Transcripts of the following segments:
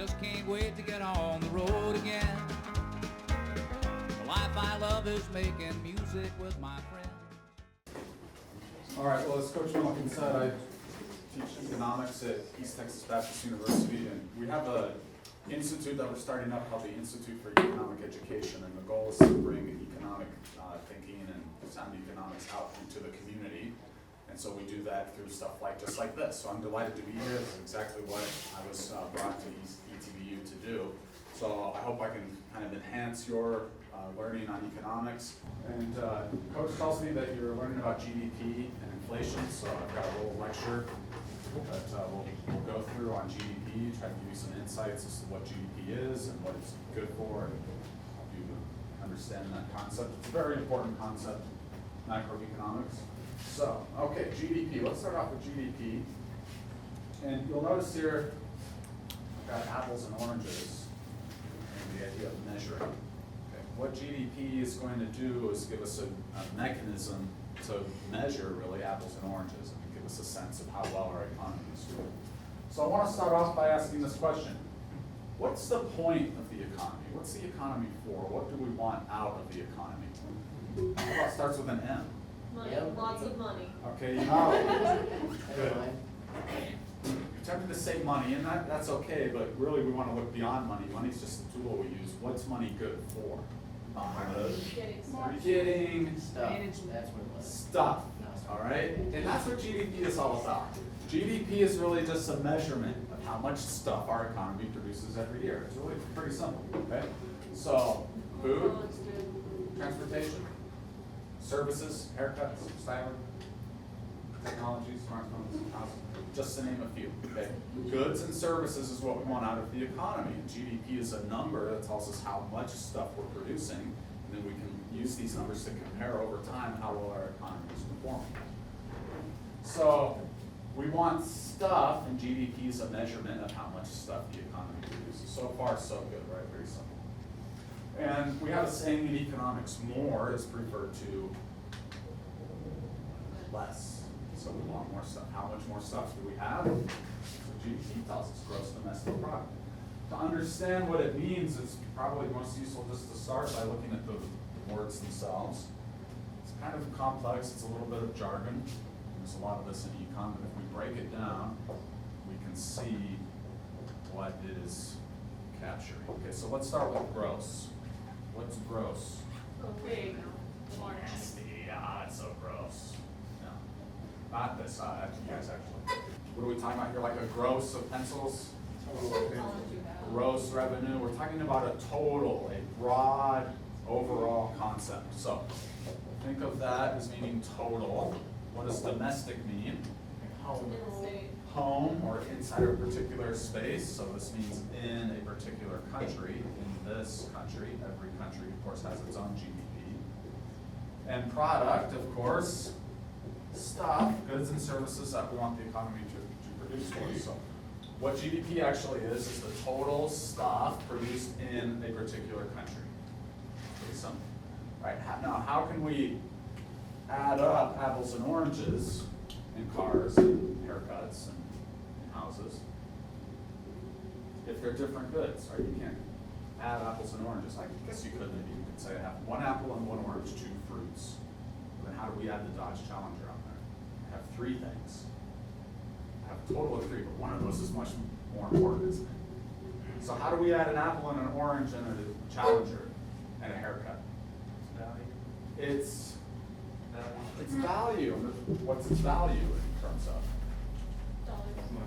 just can't wait to get on the road again. The life I love is making music with my friends. All right, well, as Coach Millican said, I teach economics at East Texas Baptist University, and we have an institute that we're starting up called the Institute for Economic Education, and the goal is to bring economic thinking and sound economics out into the community. And so we do that through stuff just like this. So I'm delighted to be here. This is exactly what I was brought to ETBU to do. So I hope I can kind of enhance your learning on economics. And Coach tells me that you're learning about GDP and inflation, so I've got a little lecture that we'll go through on GDP, try to give you some insights as to what GDP is and what it's good for, and help you understand that concept. It's a very important concept, macroeconomics. So, okay, GDP. Let's start off with GDP. And you'll notice here, I've got apples and oranges, and the idea of measuring. Okay. What GDP is going to do is give us a mechanism to measure, really, apples and oranges, and give us a sense of how well our economy is doing. So I want to start off by asking this question. What's the point of the economy? What's the economy for? What do we want out of the economy? How about it starts with an M? Money, lots of money. Okay, you know, good. You're tempted to say money, and that's okay, but really we want to look beyond money. Money's just the tool we use. What's money good for? Getting Stuff. That's what it was. stuff, all right? And that's what GDP is all about. GDP is really just a measurement of how much stuff our economy produces every year. It's really pretty simple, okay? So, food, transportation, services, haircuts, styling, technology, smartphones, housing, just to name a few, okay? Goods and services is what we want out of the economy. And GDP is a number that tells us how much stuff we're producing, and then we can use these numbers to compare over time how well our economy is performing. So we want stuff, and GDP is a measurement of how much stuff the economy produces. So far, so good, right? Very simple. And we have a saying in economics, more is referred to less. So we want more stuff. How much more stuff do we have? So GDP tells us gross domestic product. To understand what it means, it's probably most useful just to start by looking at the words themselves. It's kind of complex. It's a little bit of jargon. There's a lot of this in econ, but if we break it down, we can see what it is capturing. Okay, so let's start with gross. What's gross? Big. Nasty. Ah, it's so gross. No, not this side. You guys actually. What are we talking about here? Like a gross of pencils? Gross revenue. We're talking about a total, a broad overall concept. So think of that as meaning total. What does domestic mean? Home or inside a particular space. So this means in a particular country. In this country, every country, of course, has its own GDP. And product, of course, stuff, goods and services that we want the economy to produce for us. So what GDP actually is the total stuff produced in a particular country. Pretty simple. Right, now how can we add up apples and oranges in cars and haircuts and houses if they're different goods, right? You can't add apples and oranges. I guess you could, maybe you could say I have one apple and one orange, two fruits. Then how do we add the Dodge Challenger on there? I have three things. I have a total of three, but one of those is much more important, isn't it? So how do we add an apple and an orange and a Challenger and a haircut? It's value. What's its value in terms of?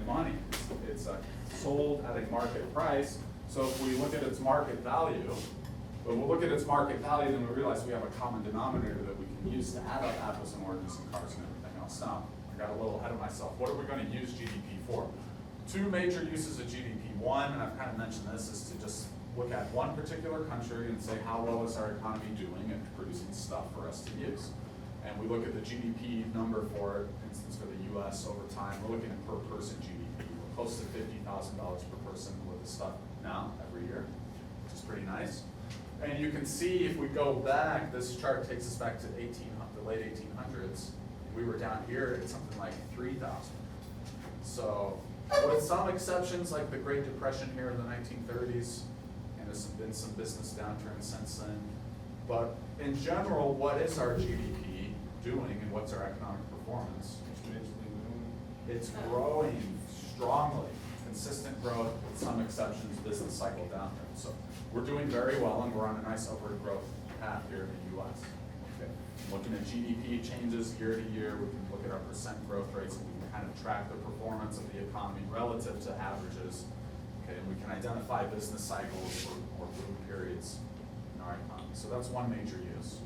Money. It's sold at a market price. So if we look at its market value, but we'll look at its market value, then we realize we have a common denominator that we can use to add up apples and oranges and cars and everything else. Now, I got a little ahead of myself. What are we going to use GDP for? Two major uses of GDP. One, and I've kind of mentioned this, is to just look at one particular country and say how well is our economy doing at producing stuff for us to use. And we look at the GDP number for instance for the US over time. We're looking at per person GDP. We're close to $50,000 per person with the stuff now every year, which is pretty nice. And you can see if we go back, this chart takes us back to the late 1800s. We were down here at something like 3,000. So with some exceptions like the Great Depression here in the 1930s, and there's been some business downturn since then. But in general, what is our GDP doing and what's our economic performance? It's growing strongly, consistent growth, with some exceptions, business cycle downturn. So we're doing very well, and we're on a nice upward growth path here in the U.S. Okay. Looking at GDP changes year to year, we can look at our percent growth rates, and we can kind of track the performance of the economy relative to averages. Okay, and we can identify business cycles or boom periods in our economy. So that's one major use.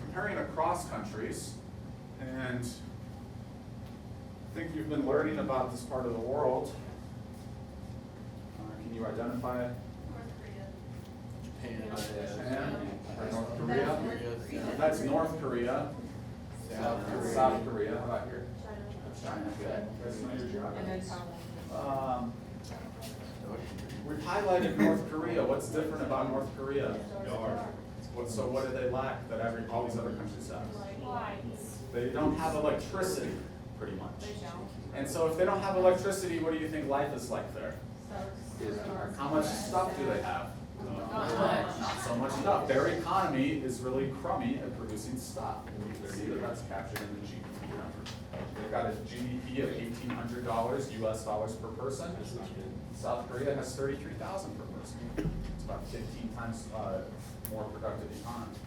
Comparing across countries, and I think you've been learning about this part of the world. Can you identify it? North Korea. Japan or North Korea? That's North Korea. South Korea. South Korea. How about here? China. China. Good. That's one of your And then geographies. Taiwan. We've highlighted North Korea. What's different about North Korea? So what do they lack that all these other countries have? Lights. They don't have electricity, pretty much. They don't. And so if they don't have electricity, what do you think life is like there? How much stuff do they have? Not so much stuff. Their economy is really crummy at producing stuff. And you can see that that's captured in the GDP number. They've got a GDP of $1,800 US dollars per person. South Korea has 33,000 per person. It's about 15 times more productive economy.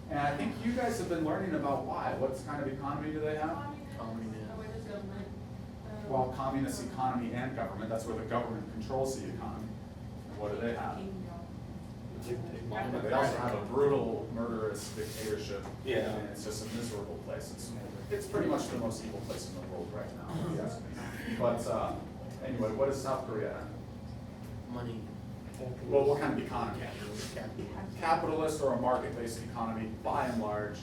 And I think you guys have been learning about why. What kind of economy do they have? Well, communist economy and government, that's where the government controls the economy. And what do they have? They also have a brutal, murderous dictatorship. Yeah. And it's just a miserable place. It's pretty much the most evil place in the world right now, if you ask me. But anyway, what is South Korea have? Money. Well, what kind of economy? Capitalist or a market-based economy, by and large.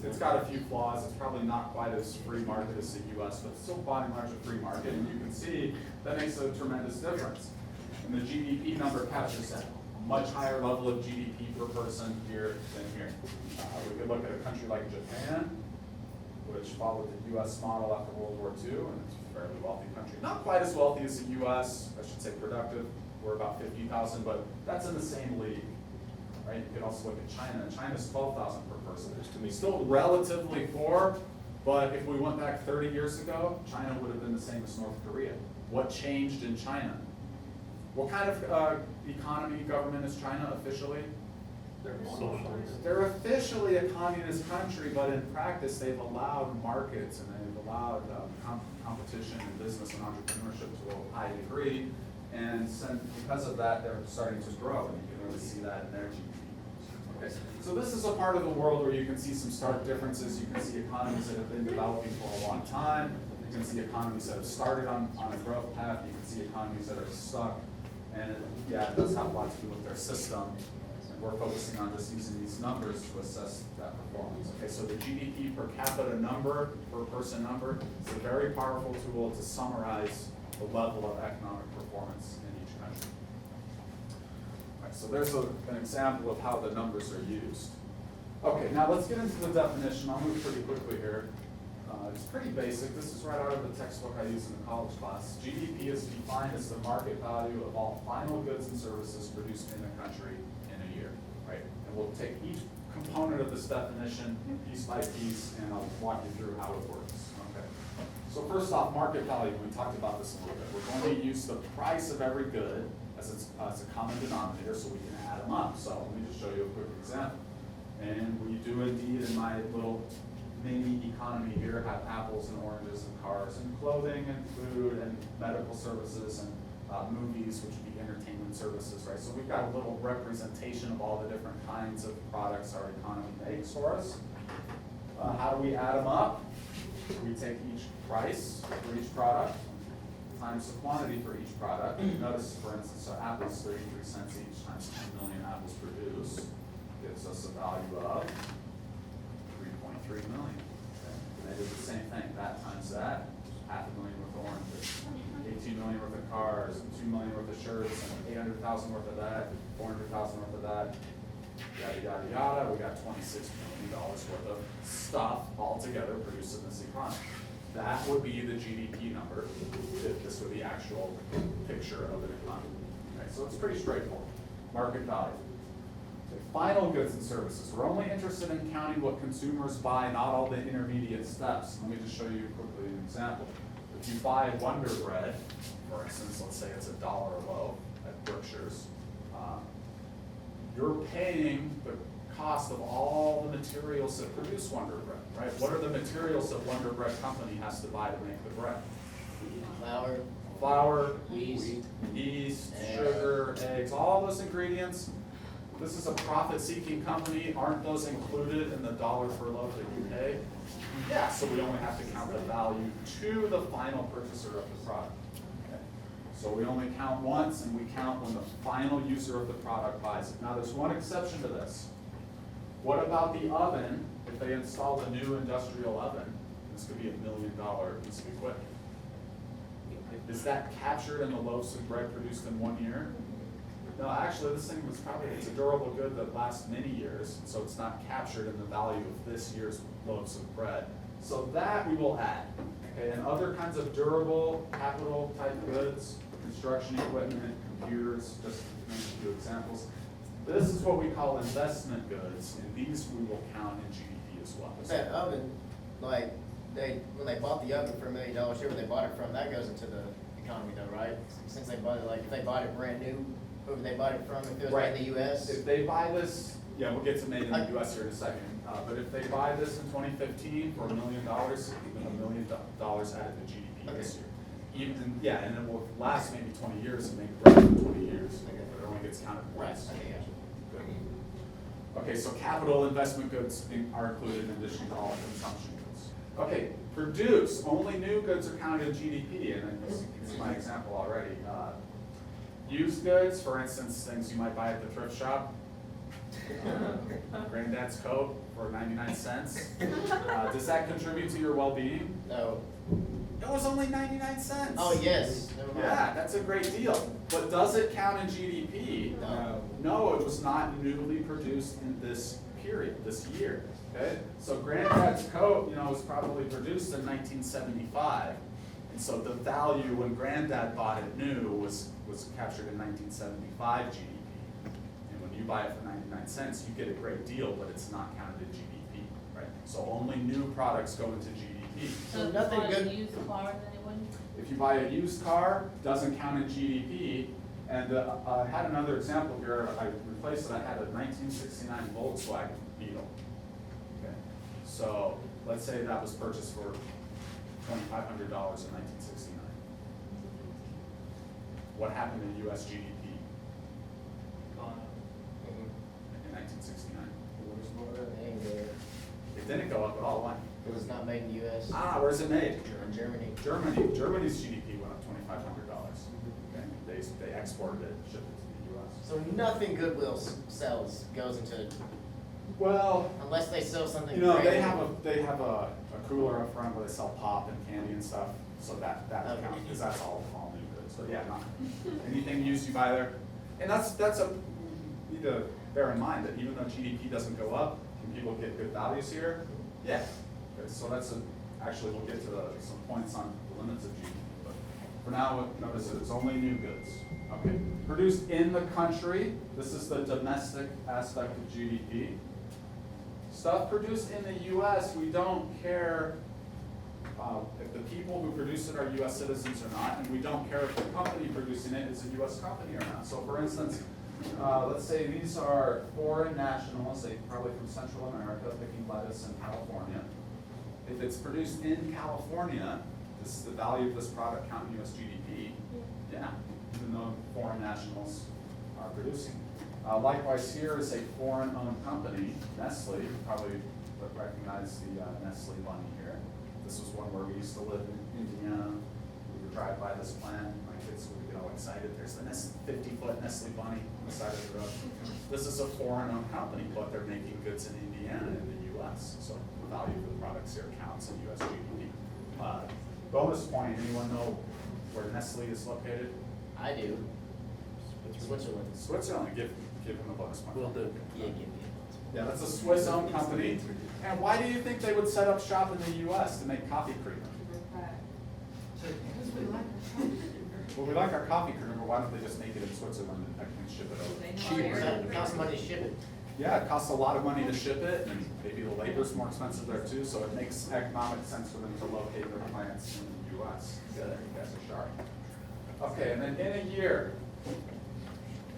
It's got a few flaws. It's probably not quite as free market as the U.S., but still by and large a free market. And you can see that makes a tremendous difference. And the GDP number captures that much higher level of GDP per person here than here. We could look at a country like Japan, which followed the U.S. model after World War II, and it's a fairly wealthy country. Not quite as wealthy as the U.S., I should say productive. We're about 50,000, but that's in the same league. Right? You could also look at China. China's 12,000 per person. Still relatively poor, but if we went back 30 years ago, China would have been the same as North Korea. What changed in China? What kind of economy, government is China officially? They're officially a communist country, but in practice they've allowed markets and they've allowed competition in business and entrepreneurship to a high degree. And because of that, they're starting to grow, and you can really see that in their GDP. Okay. So this is a part of the world where you can see some stark differences. You can see economies that have been developing for a long time. You can see economies that have started on a growth path. You can see economies that are stuck. And yeah, it does have a lot to do with their system. And we're focusing on just using these numbers to assess that performance. Okay, so the GDP per capita number, per person number, is a very powerful tool to summarize the level of economic performance in each country. All right, so there's an example of how the numbers are used. Okay, now let's get into the definition. I'll move pretty quickly here. It's pretty basic. This is right out of the textbook I use in the college class. GDP is defined as the market value of all final goods and services produced in the country in a year, right? And we'll take each component of this definition piece by piece, and I'll walk you through how it works. Okay. So first off, market value. We talked about this a little bit. We're going to use the price of every good as a common denominator, so we can add them up. So let me just show you a quick example. And we do indeed in my little mini economy here have apples and oranges and cars and clothing and food and medical services and movies, which would be entertainment services, right? So we've got a little representation of all the different kinds of products our economy makes for us. How do we add them up? We take each price for each product times the quantity for each product. Notice, for instance, so apples 33 cents each times 10 million apples produced gives us a value of 3.3 million. Okay. And they did the same thing, that times that, 500,000 worth of oranges, 18 million worth of cars, 2 million worth of shirts, and 800,000 worth of that, 400,000 worth of that. yada, yada, yada, we got $26 million worth of stuff altogether produced in this economy. That would be the GDP number, if this were the actual picture of an economy. Okay, so it's pretty straightforward. Market value. Okay, final goods and services. We're only interested in counting what consumers buy, not all the intermediate steps. Let me just show you quickly an example. If you buy Wonder Bread, for instance, let's say it's $1 a loaf at Berkshire's, you're paying the cost of all the materials that produce Wonder Bread, right? What are the materials that Wonder Bread Company has to buy to make the bread? Flour, Yeast. yeast, sugar, eggs, all those ingredients. This is a profit-seeking company. Aren't those included in the dollar per loaf that you pay? Yeah, so we only have to count the value to the final purchaser of the product. Okay. So we only count once, and we count when the final user of the product buys it. Now, there's one exception to this. What about the oven? If they installed a new industrial oven, this could be $1 million piece of equipment. Is that captured in the loaves of bread produced in 1 year? No, actually, this thing was probably, it's a durable good that lasts many years, so it's not captured in the value of this year's loaves of bread. So that we will add. Okay, and other kinds of durable, capital type goods, construction equipment, computers, just to name a few examples. This is what we call investment goods, and these we will count in GDP as well. That oven, like, when they bought the oven for $1 million, where they bought it from, that goes into the economy though, right? Since they bought it, like, if they bought it brand new, whoever they bought it from, if it was made in the US? If they buy this, yeah, we'll get to made in the US here in a second, but if they buy this in 2015 for $1 million, even $1 million added to GDP this year. Even, yeah, and it will last maybe 20 years and make bread for 20 years, but it only gets counted once. Okay, gotcha. Good. Okay, so capital investment goods are included in addition to all consumption goods. Okay, produce, only new goods are counted in GDP, and this is my example already. Used goods, for instance, things you might buy at the thrift shop. Granddad's coat for 99 cents. Does that contribute to your well-being? No. It was only 99 cents. Oh, yes. Never mind. Yeah, that's a great deal. But does it count in GDP? No. No, it was not newly produced in this period, this year. Okay? So Granddad's coat, was probably produced in 1975. And so the value when Granddad bought it new was captured in 1975 GDP. And when you buy it for 99 cents, you get a great deal, but it's not counted in GDP, right? So only new products go into GDP. So if nothing you buy a good- used car, then it wouldn't? If you buy a used car, doesn't count in GDP. And I had another example here. I replaced it. I had a 1969 Volkswagen Beetle. Okay. So let's say that was purchased for $2,500 in 1969. What happened in U.S. GDP in 1969? Dang, there. It didn't go up at all. Why? It was not made in the US. Where's it made? In Germany. Germany's GDP went up $2,500. Okay. They exported it, shipped it to the U.S. So nothing Goodwill sells goes into, Well, unless they sell something. they brand have a cooler up front where they sell pop and candy and stuff, so that would count, because that's all new goods. So yeah, not anything used you buy there. And you need to bear in mind that even though GDP doesn't go up, can people get good values here? Yeah. Okay, so actually we'll get to some points on the limits of GDP, but for now, notice that it's only new goods. Okay, produced in the country, this is the domestic aspect of GDP. Stuff produced in the U.S., we don't care if the people who produce it are U.S. citizens or not, and we don't care if the company producing it is a U.S. company or not. So for instance, let's say these are foreign nationals, they probably from Central America, picking lettuce in California. If it's produced in California, does the value of this product count in U.S. GDP? Yeah, even though foreign nationals are producing. Likewise, here is a foreign-owned company, Nestle. You probably recognize the Nestle bunny here. This was one where we used to live in Indiana. We would drive by this plant. My kids would get all excited. There's the 50-foot Nestle bunny on the side of the road. This is a foreign-owned company, but they're making goods in Indiana and the U.S. So the value of the products here counts in U.S. GDP. Bonus point, anyone know where Nestle is located? I do. Switzerland. Switzerland. Give Give him the bonus point. Will do. Yeah, give me Yeah, that's a Swiss-owned company. And why do you think they would set up shop in the US to make coffee creamer? Well, we like our coffee creamer, but why don't they just make it in Switzerland and ship it over? it. It costs money to ship it. Yeah, it costs a lot of money to ship it, and maybe the labor's more expensive there too, so it makes economic sense for them to locate their plants in the US. Yeah, you guys are sharp. Okay, and then in a year,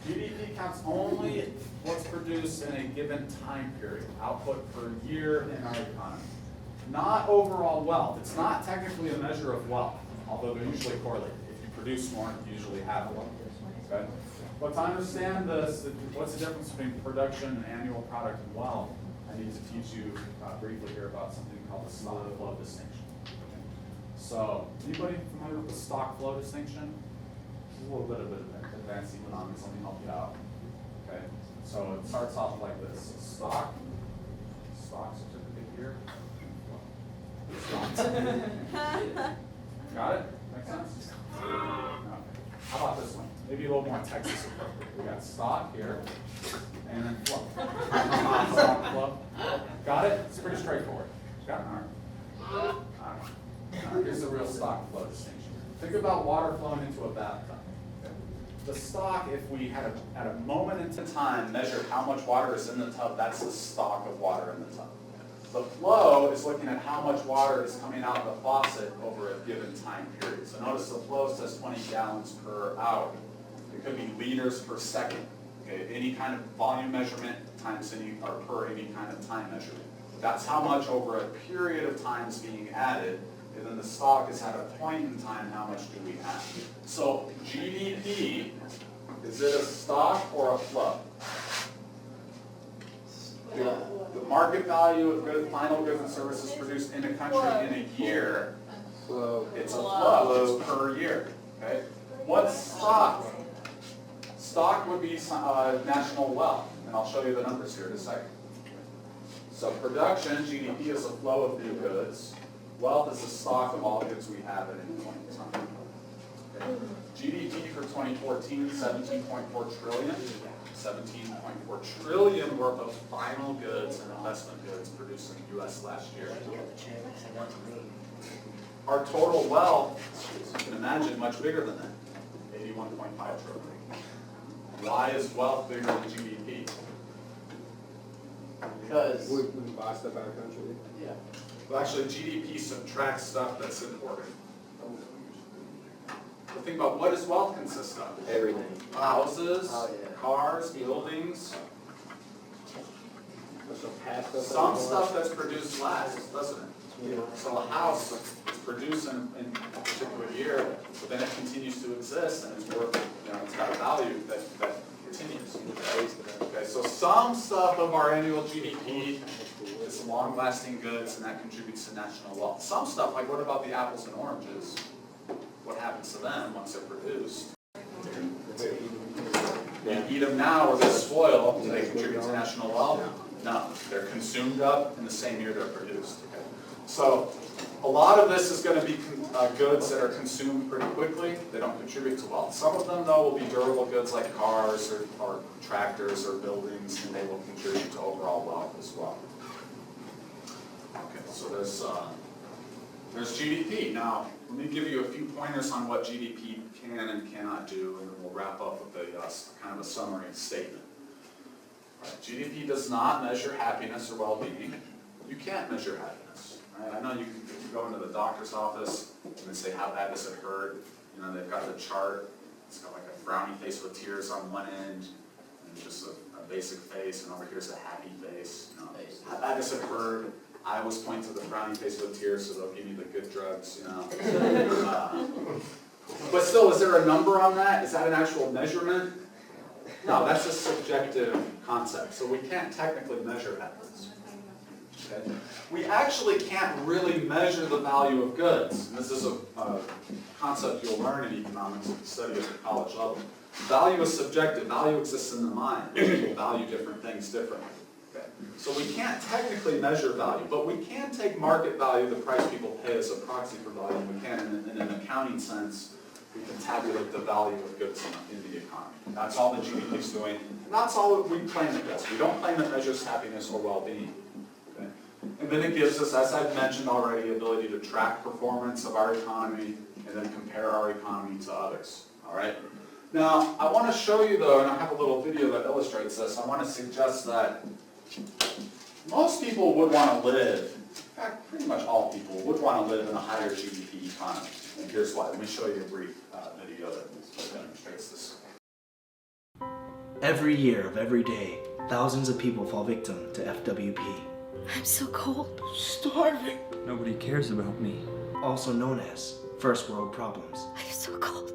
GDP counts only what's produced in a given time period, output per year in our economy. Not overall wealth. It's not technically a measure of wealth, although they're usually correlated. If you produce more, you usually have more. Okay? But to understand this, what's the difference between production and annual product and wealth, I need to teach you briefly here about something called the stock flow distinction. Okay? So, anybody familiar with the stock flow distinction? This is a little bit of advanced economics. Let me help you out. Okay, so it starts off like this: stock certificate here. Got it? Make sense? Okay. How about this one? Maybe a little more Texas appropriate. We got stock here, and then flow. Stock flow. Got it? It's pretty straightforward. Got it? All right. All right. Here's the real stock flow distinction. Think about water flowing into a bathtub. The stock, if we had at a moment in time measured how much water is in the tub, that's the stock of water in the tub. The flow is looking at how much water is coming out of the faucet over a given time period. So notice the flow says 20 gallons per hour. It could be liters per second. Okay, any kind of volume measurement times any or per any kind of time measurement. That's how much over a period of time is being added. And then the stock is at a point in time, how much do we have? So GDP, is it a stock or a flow? The market value of final goods and services produced in a country in a year, it's a flow, it's per year. Okay? What's stock? Stock would be national wealth, and I'll show you the numbers here in a second. So production, GDP, is a flow of new goods. Wealth is the stock of all goods we have at any point in time. Okay. GDP for 2014, 17.4 trillion. 17.4 trillion worth of final goods and investment goods produced in the U.S. last year. Our total wealth, as you can imagine, much bigger than that, 81.5 trillion. Why is wealth bigger than GDP? Because We buy stuff out of the country. yeah. Well, actually, GDP subtracts stuff that's important. But think about, what does wealth consist of? Everything. Houses, Oh, yeah. cars, buildings. Some Some stuff that's produced lasts, doesn't it? So a house is produced in a particular year, but then it continues to exist and it's worth, it's got a value that continues. Okay, so some stuff of our annual GDP is long-lasting goods and that contributes to national wealth. Some stuff, like what about the apples and oranges? What happens to them once they're produced? You eat them now or they spoil, do they contribute to national wealth? No, they're consumed up in the same year they're produced. Okay. So a lot of this is going to be goods that are consumed pretty quickly. They don't contribute to wealth. Some of them, though, will be durable goods like cars or tractors or buildings, and they will contribute to overall wealth as well. Okay, so there's GDP. Now, let me give you a few pointers on what GDP can and cannot do, and then we'll wrap up with a kind of a summary statement. Right. GDP does not measure happiness or well-being. You can't measure happiness. Right? I know you can go into the doctor's office and they say, how bad does it hurt? They've got the chart. It's got like a frowny face with tears on one end, and just a basic face, and over here's a happy face. How bad does it hurt? I always point to the frowny face with tears, so they'll give you the good drugs, But still, is there a number on that? Is that an actual measurement? No, that's a subjective concept, so we can't technically measure happiness. Okay? We actually can't really measure the value of goods. And this is a concept you'll learn in economics if you study at the college level. Value is subjective. Value exists in the mind. People value different things differently. Okay? So we can't technically measure value, but we can take market value, the price people pay, as a proxy for value. We can, in an accounting sense, we can tabulate the value of goods in the economy. That's all the GDP is doing. And that's all we claim it does. We don't claim it measures happiness or well-being. Okay? And then it gives us, as I've mentioned already, the ability to track performance of our economy and then compare our economy to others. All right? Now, I want to show you though, and I have a little video that illustrates this, I want to suggest that most people would want to live, in fact, pretty much all people would want to live in a higher GDP economy. And here's why. Let me show you a brief video that demonstrates this. Every year of every day, thousands of people fall victim to FWP, I'm so cold. starving, Nobody cares about me. also known as first world problems. I'm so cold.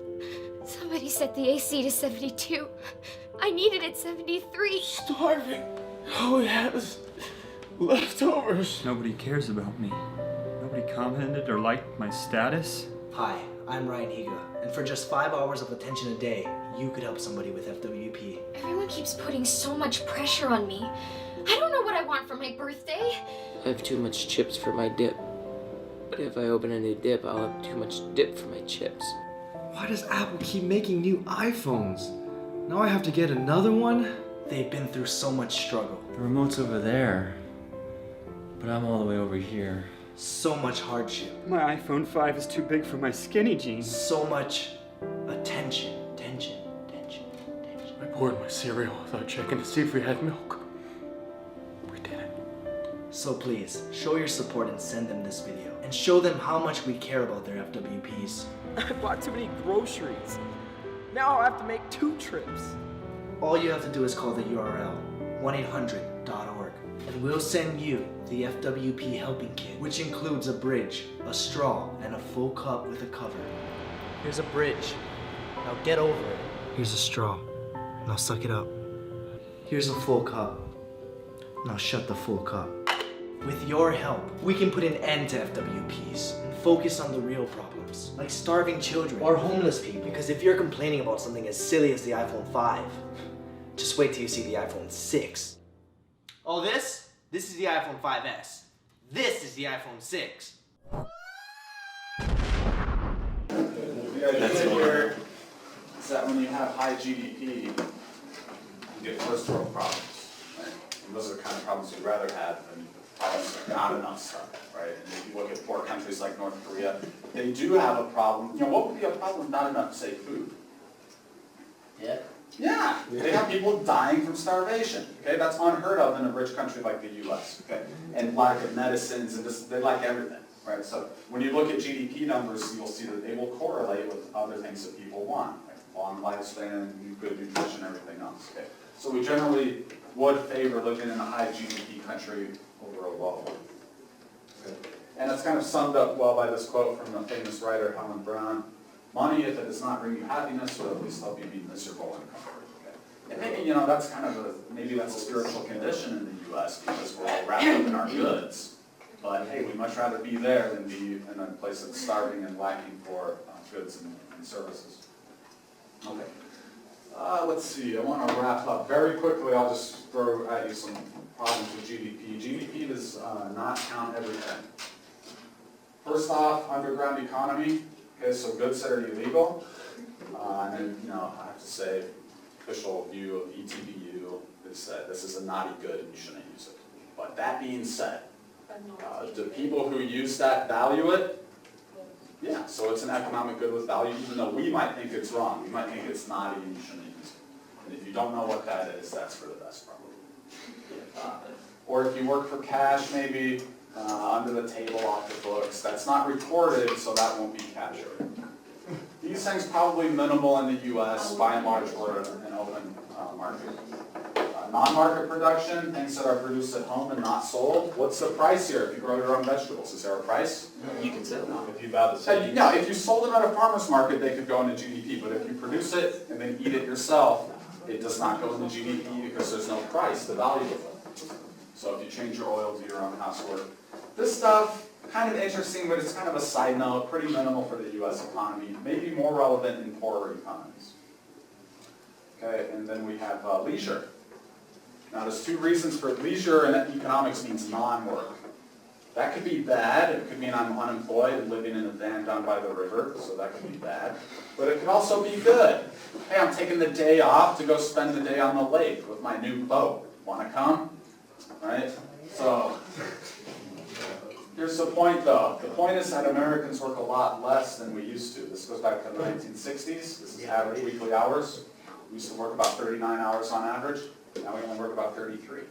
Somebody set the AC to 72. I need it at 73. Starving. All we have is leftovers. Nobody cares about me. Nobody commented or liked my status. Hi, I'm Ryan Higa, and for just 5 hours of attention a day, you could help somebody with FWP. Everyone keeps putting so much pressure on me. I don't know what I want for my birthday. I have too much chips for my dip. But if I open a new dip, I'll have too much dip for my chips. Why does Apple keep making new iPhones? Now I have to get another one? They've been through so much struggle, The remote's over there, but I'm all the way over here. so much hardship, My iPhone 5 is too big for my skinny jeans. so much attention, tension. I poured my cereal without checking to see if we had milk. We didn't. So please, show your support and send them this video, and show them how much we care about their FWPs. I bought too many groceries. Now I'll have to make 2 trips. All you have to do is call the URL, 1-800.org, and we'll send you the FWP helping kit, which includes a bridge, a straw, and a full cup with a cover. Here's a bridge. Now get over it. Here's a straw. Now suck it up. Here's a full cup. Now shut the full cup. With your help, we can put an end to FWPs and focus on the real problems, like starving children or homeless people. Because if you're complaining about something as silly as the iPhone 5, just wait till you see the iPhone 6. Oh, this is the iPhone 5S. This is the iPhone 6. The idea here is that when you have high GDP, you get first world problems, right? And those are the kind of problems you'd rather have than problems with not enough stuff, right? And if you look at poor countries like North Korea, they do have a problem. You know, what would be a problem with not enough, say, food? Yeah. Yeah, they have people dying from starvation. Okay, that's unheard of in a rich country like the U.S. Okay, and lack of medicines and just they lack everything, right? So when you look at GDP numbers, you'll see that they will correlate with other things that people want, like long lifespan, good nutrition, everything else. Okay, so we generally would favor living in a high GDP country over a low one. Okay. And it's kind of summed up well by this quote from the famous writer Helen Brown. Money, if it does not bring you happiness, will at least help you be miserable and comfort. Okay? And maybe, you know, that's kind of maybe that's a spiritual condition in the U.S. because we're all wrapped up in our goods. But hey, we'd much rather be there than be in a place that's starving and lacking for goods and services. Okay. Let's see, I want to wrap up very quickly. I'll just throw at you some problems with GDP. GDP does not count everything. First off, underground economy. Okay, so goods that are illegal, and then, you know, I have to say, official view of ETBU is that this is a naughty good and you shouldn't use it. But that being said, do people who use that value it? Yeah, so it's an economic good with value, even though we might think it's wrong. We might think it's naughty and you shouldn't use it. And if you don't know what that is, that's for the best, probably. Or if you work for cash, maybe, under the table, off the books. That's not recorded, so that won't be captured. These things probably minimal in the U.S. By and large, we're an open market. Non-market production, things that are produced at home and not sold. What's the price here if you grow your own vegetables? Is there a price? You can sell them. If you yeah, if you sold them at a farmer's market, they could go into GDP. But if you produce it and then eat it yourself, it does not go into GDP because there's no price, the value of it. So if you change your oil to your own housework. This stuff, kind of interesting, but it's kind of a side note, pretty minimal for the U.S. economy, maybe more relevant in poorer economies. Okay, and then we have leisure. Now there's 2 reasons for leisure, and economics means non-work. That could be bad. It could mean I'm unemployed and living in a van down by the river, so that could be bad. But it could also be good. Hey, I'm taking the day off to go spend the day on the lake with my new boat. Want to come? Right? So, here's the point though. The point is that Americans work a lot less than we used to. This goes back to the 1960s. This is average weekly hours. We used to work about 39 hours on average. Now we only work about 33.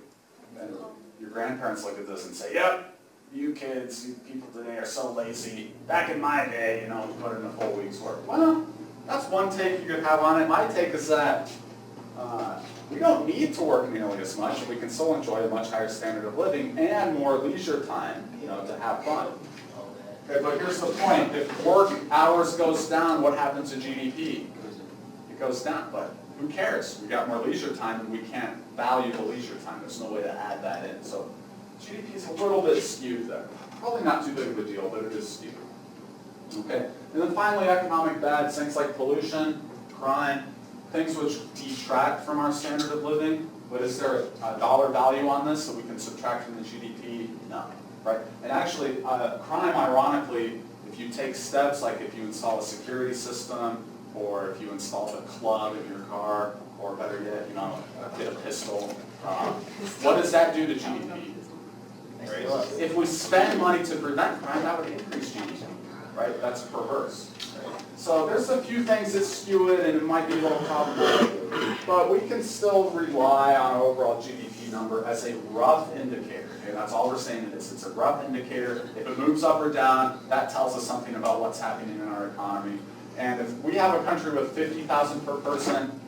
And your grandparents look at this and say, yep, you kids, you people today are so lazy. Back in my day, we put in a full week's work. Well, that's one take you could have on it. My take is that we don't need to work nearly as much, and we can still enjoy a much higher standard of living and more leisure time, to have fun. Okay, but here's the point. If work hours goes down, what happens to GDP? It goes down, but who cares? We got more leisure time, and we can't value the leisure time. There's no way to add that in. So GDP is a little bit skewed there. Probably not too big of a deal, but it is skewed. Okay, and then finally, economic bads, things like pollution, crime, things which detract from our standard of living. But is there a dollar value on this that we can subtract from the GDP? No, right? And actually, crime, ironically, if you take steps like if you install a security system, or if you install a club in your car, or better yet, get a pistol, what does that do to GDP? If we spend money to prevent crime, that would increase GDP, right? That's perverse. So there's a few things that skew it, and it might be a little problematic, but we can still rely on an overall GDP number as a rough indicator. Okay, that's all we're saying it is. It's a rough indicator. If it moves up or down, that tells us something about what's happening in our economy. And if we have a country with 50,000 per person,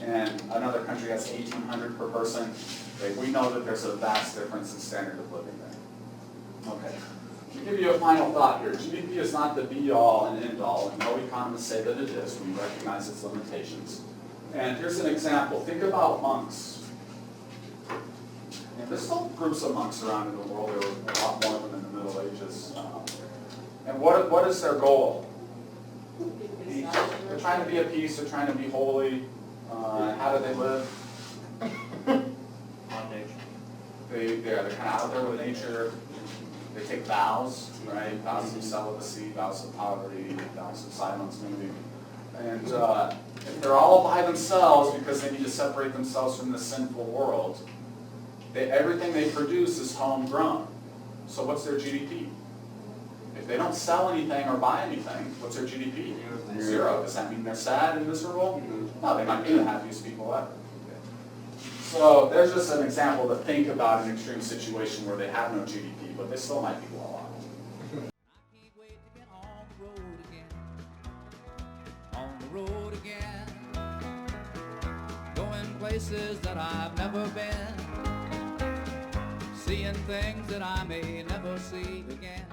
and another country has 1,800 per person, okay, we know that there's a vast difference in standard of living there. Okay. To give you a final thought here, GDP is not the be-all and end-all, and no economists say that it is. We recognize its limitations. And here's an example. Think about monks. And there's still groups of monks around in the world. There were a lot more of them in the Middle Ages. And what is their goal? They're trying to be at peace. They're trying to be holy. How do they live? On nature. They're kind of out there with nature. They take vows, right? Vows of celibacy, vows of poverty, vows of silence maybe. And if they're all by themselves because they need to separate themselves from the sinful world, everything they produce is homegrown. So what's their GDP? If they don't sell anything or buy anything, what's their GDP? Zero. Does that mean they're sad and miserable? No, they might be the happiest people ever. So there's just an example to think about an extreme situation where they have no GDP, but they still might be well off. I can't wait to get on the road again. On the road again. Going places that I've never been. Seeing things that I may never see again.